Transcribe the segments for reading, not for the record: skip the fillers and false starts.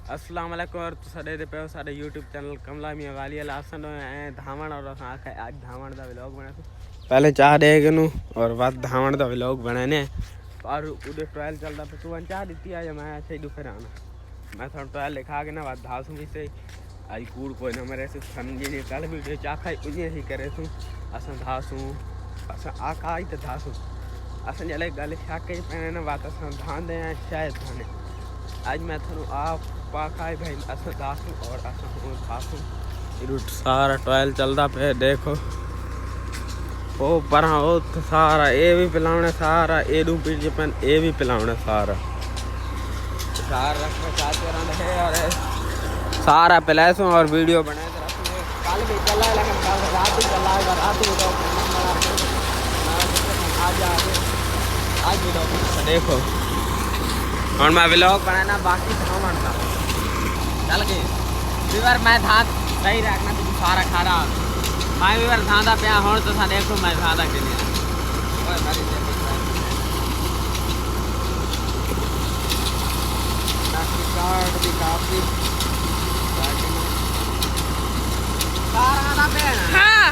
अस्सलाम वालेकुम और साडे दे पे साडे YouTube चैनल कमला मियां वाली लासन धावण और आज धावण दा व्लॉग बना पहले चाह दे गनु और बाद धावण दा व्लॉग बनाने और उधर ट्रायल चलदा पे तू चाह दित्ती आज मैं ऐसे ही फिर आना मैं थोड़ा ट्रायल लिखा के ना बाद धासू भी से आई कूड़ कोई ना मेरे से समझी नहीं कल वीडियो चाखा उन्हें ही करे तू असन धासू असन आका आई तो धासू असन जले गल शाके पहने ना बात असन धान दे शायद धाने आज मैं थानू आप पाखाई भाई असन धासू और असन हूँ धासू रूट सारा ट्रायल चलदा पे देखो ओ पर ओ सारा ये भी पिलावने सारा ए डू पीट जपन ए भी पिलावने सारा रख में चाहते रहने है और सारा पिलासू और वीडियो बनाए तो रखूँ कल भी चला लेकिन कल रात ही चला रात ही तो आज भी देखो और मैं व्लॉग बनाना बाकी था बनता चल गए फिर मैं था सही रखना तो सारा खारा मैं भी बार धांधा पे हो तो सा देखो मैं धांधा के लिए ओए मारी कार्ड भी काफी सारा ना पे हां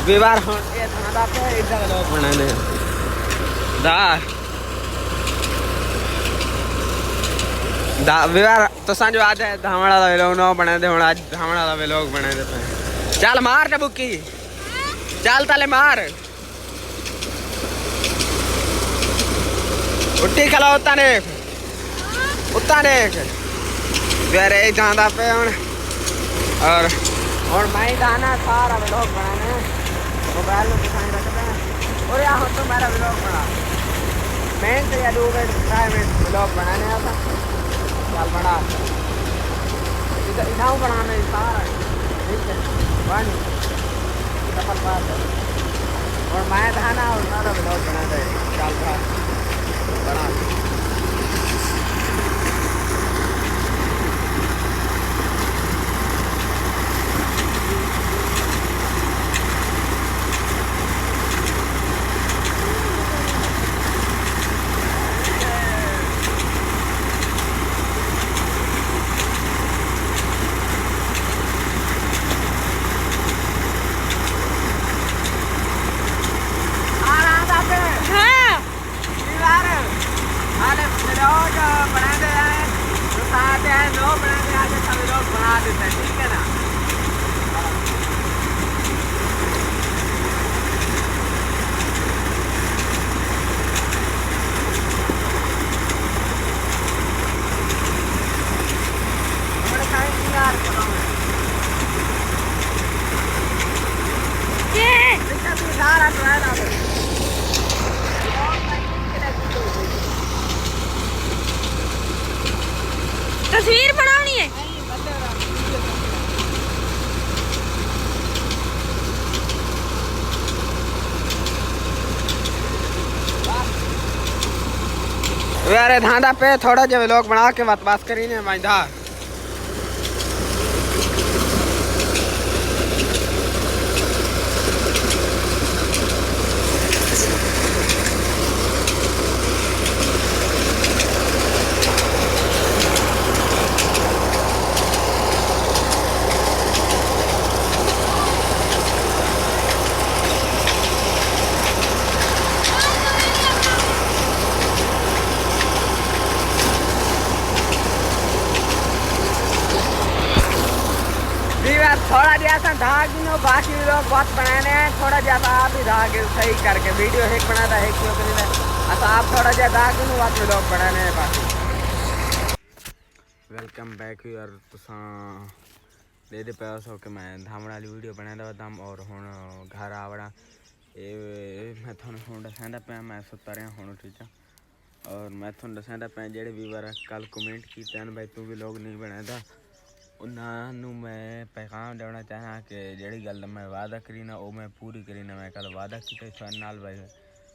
विवार ये धांधा पे इधर लोग बनाने दा विवार तो सांजो आज धावड़ा दा लोग ना बना दे हुन आज धावड़ा दा लोग बना दे पे चल मार ते बुक्की चल ताले मार उट्टी खला उतना देख वेरे धांधा पे हुन और मैं गाना सारा व्लॉग बनाने मोबाइल में दिखाने रखता है और यहाँ तो मेरा व्लॉग बना मैं तो या 2 मिनट व्लॉग बनाने आता चल बना इधर बनाने सारा ठीक है बन सफल बात है और मैं गाना और मेरा व्लॉग बना दे चल बना तस्वीर बनानी है यार धांधा पे थोड़ा जो व्लॉग बना के बात करीने मैं धा थोड़ा जैसा धाग नो बाकी लोग बहुत बनाने हैं थोड़ा जैसा आप ही धाग सही करके वीडियो एक बनाता है क्यों करीने अच्छा आप थोड़ा जैसा धाग नो बाकी लोग बनाने हैं बाकी वेलकम बैक यार तुसा दे पैस हो के मैं धावण वाली वीडियो बनादा दम और हुन घर आवड़ा ए मैं थानू हुन दसंदा पे मैं सुता रहा हुन ठीक है और मैं थानू दसंदा पे जेड़े व्यूअर कल कमेंट कीते हैं भाई तू भी लोग नहीं बनादा ਉਹਨਾਂ ਨੂੰ ਮੈਂ ਪੈਗਾਮ ਦੇਣਾ ਚਾਹਾਂ ਕਿ ਜਿਹੜੀ ਗੱਲ ਮੈਂ ਵਾਅਦਾ ਕਰੀ ਨਾ ਉਹ ਮੈਂ ਪੂਰੀ ਕਰੀ ਨਾ। ਮੈਂ ਕੱਲ ਵਾਅਦਾ ਕੀਤਾ ਤੁਹਾਡੇ ਨਾਲ ਭਾਈ